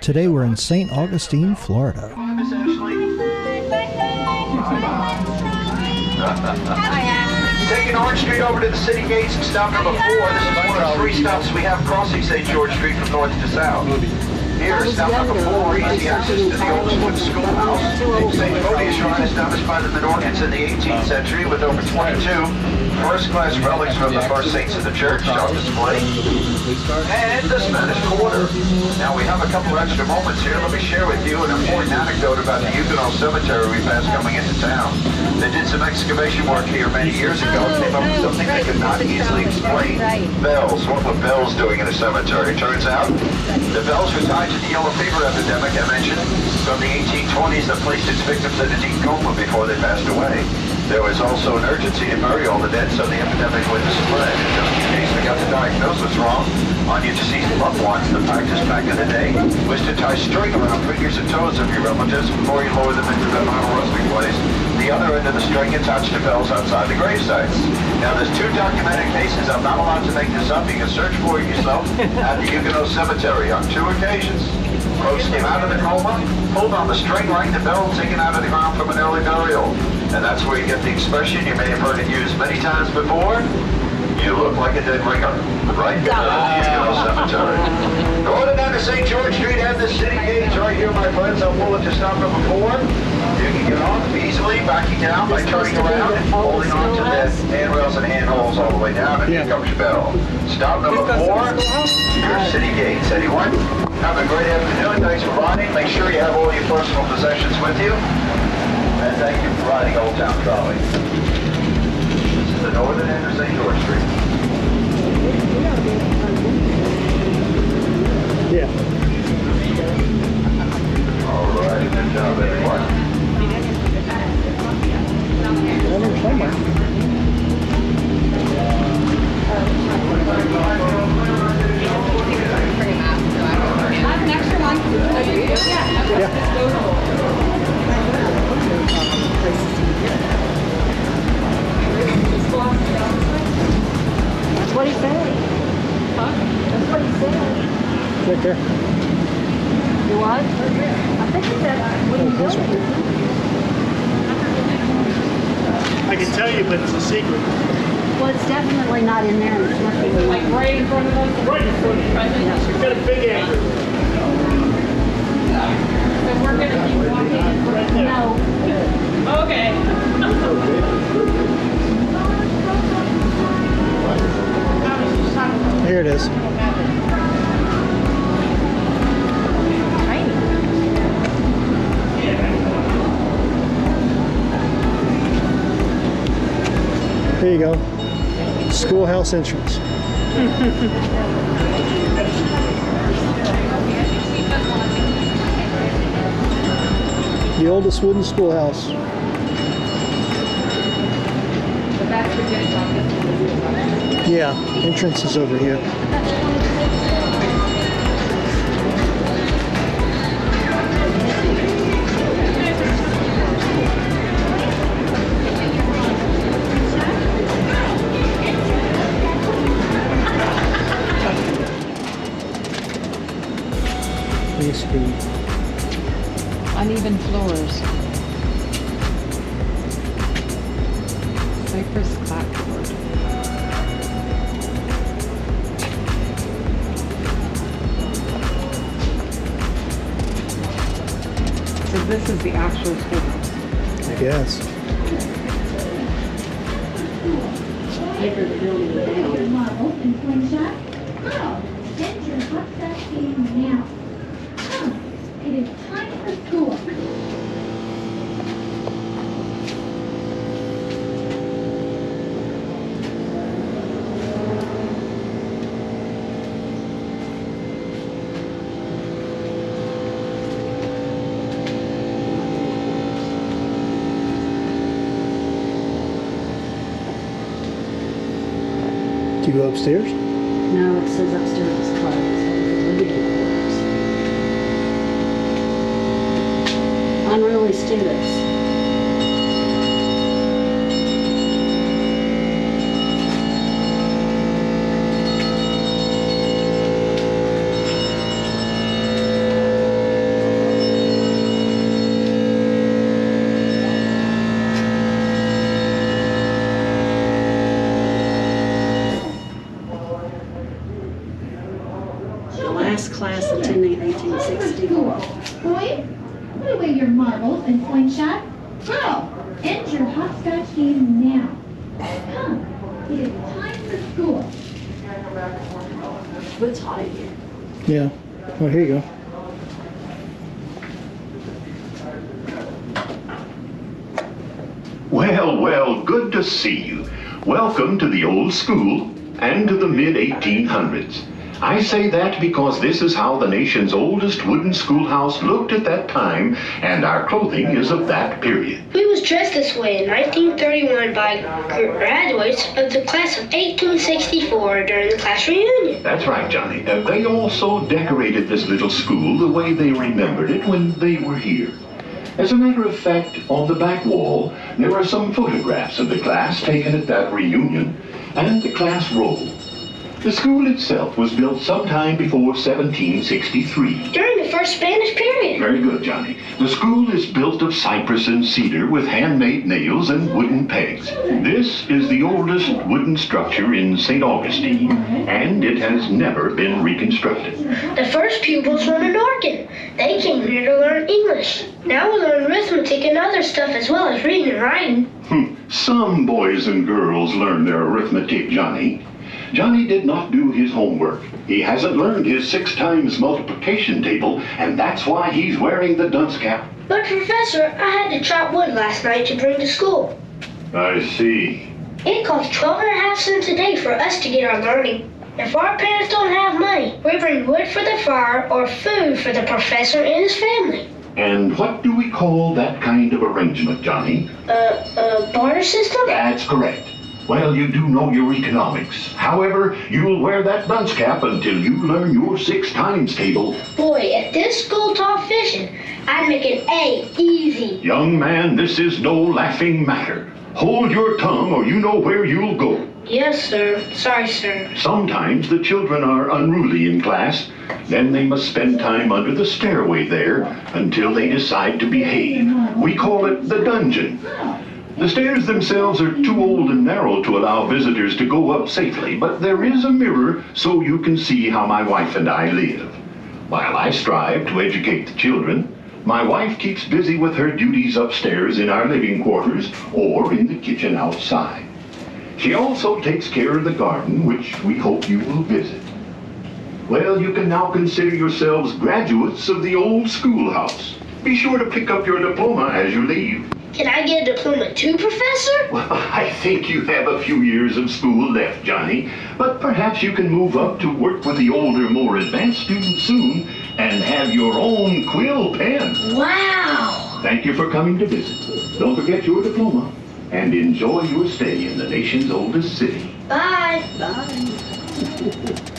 Today we're in St. Augustine, Florida. Taking Orange Street over to the city gates and stop number 4. This is one of 3 stops we have crossing St. George Street from north to south. Here, stop number 4, easy access to the old Schoolhouse. St. Photius shrine established by the Menorcans in the 18th century with over 22 first-class relics from the first saints of the church on display. And the Spanish Quarter. Now, we have a couple extra moments here. Let me share with you an important anecdote about the Huguenot cemetery we passed coming into town. They did some excavation work here many years ago and came up with something they could not easily explain. Bells. What were bells doing in a cemetery? Turns out, the bells were tied to the yellow fever epidemic I mentioned from the 1820s that placed its victims in a deep coma before they passed away. There was also an urgency to bury all the dead so the epidemic wouldn't spread. Just in case we got the diagnosis wrong on your deceased loved ones, the practice back in the day was to tie string around fingers and toes of your relatives before you lowered them into the metal resting place. The other end of the string attached to bells outside the grave sites. Now, there's 2 documented cases. I'm not allowed to make this up. You can search for it yourself at the Huguenot Cemetery on 2 occasions. Folks came out of the coma, pulled on the string, rang the bell, taken out of the ground from an early burial. And that's where you get the expression, you may have heard it used many times before, you look like a dead ringer, right? Huguenot Cemetery. Going down to St. George Street and the city gates right here, my friends. I'll pull it to stop number 4. You can get off easily, backing down by turning around and holding on to the handrails and handholds all the way down, and here comes your bell. Stop number 4, your city gates. Anyone? Have a great afternoon. Thanks for riding. Make sure you have all your personal possessions with you. And thank you for riding Old Town Trolley. This is the northern end of St. George Street. Yeah. All right, good job, everyone. Next one. That's what he said. Huh? That's what he said. Right there. You what? I think he said when you This go. one. I can tell you, but it's a secret. Well, it's definitely not in there. There's nothing Like right in front of us. Right in front of you. You've got a big anchor. So we're gonna keep walking. No. Okay. Here it is. There you go. Schoolhouse entrance. The oldest wooden schoolhouse. Yeah, entrance is over here. Uneven floors. Cypress clapboard. So this is the actual schoolhouse. I guess. Model and slingshot. Oh, get your hot stuff in now. It is time for school. Do you go upstairs? No, it says upstairs is closed. Living quarters. Unruly students. attending 1864. Boys, put away your marbles and slingshot. Girl, end your hopscotch game now. Come, it is time for school. But it's hot in here. Yeah. Oh, here you go. Well, well, good to see you. Welcome to the old school and to the mid-1800s. I say that because this is how the nation's oldest wooden schoolhouse looked at that time, and our clothing is of that period. We was dressed this way in 1931 by graduates of the class of 1864 during the class reunion. That's right, Johnny. They also decorated this little school the way they remembered it when they were here. As a matter of fact, on the back wall, there are some photographs of the class taken at that reunion and the class roll. The school itself was built sometime before 1763. During the first Spanish period. Very good, Johnny. The school is built of cypress and cedar with handmade nails and wooden pegs. This is the oldest wooden structure in St. Augustine, and it has never been reconstructed. The first pupils learned an organ. They came here to learn English. Now we learn arithmetic and other stuff as well as reading and writing. Some boys and girls learn their arithmetic, Johnny. Johnny did not do his homework. He hasn't learned his 6 times multiplication table, and that's why he's wearing the dunce cap. But Professor, I had to chop wood last night to bring to school. I see. It costs 12.5 cents a day for us to get our learning. If our parents don't have money, we bring wood for the fire or food for the professor and his family. And what do we call that kind of arrangement, Johnny? Barter system? That's correct. Well, you do know your economics. However, you'll wear that dunce cap until you learn your 6 times table. Boy, if this school taught fishing, I'd make an A easy. Young man, this is no laughing matter. Hold your tongue or you know where you'll go. Yes, sir. Sorry, sir. Sometimes the children are unruly in class. Then they must spend time under the stairway there until they decide to behave. We call it the dungeon. The stairs themselves are too old and narrow to allow visitors to go up safely, but there is a mirror so you can see how my wife and I live. While I strive to educate the children, my wife keeps busy with her duties upstairs in our living quarters or in the kitchen outside. She also takes care of the garden, which we hope you will visit. Well, you can now consider yourselves graduates of the old schoolhouse. Be sure to pick up your diploma as you leave. Can I get a diploma too, Professor? Well, I think you have a few years of school left, Johnny, but perhaps you can move up to work with the older, more advanced students soon and have your own quill pen. Wow! Thank you for coming to visit. Don't forget your diploma and enjoy your stay in the nation's oldest city. Bye. Bye.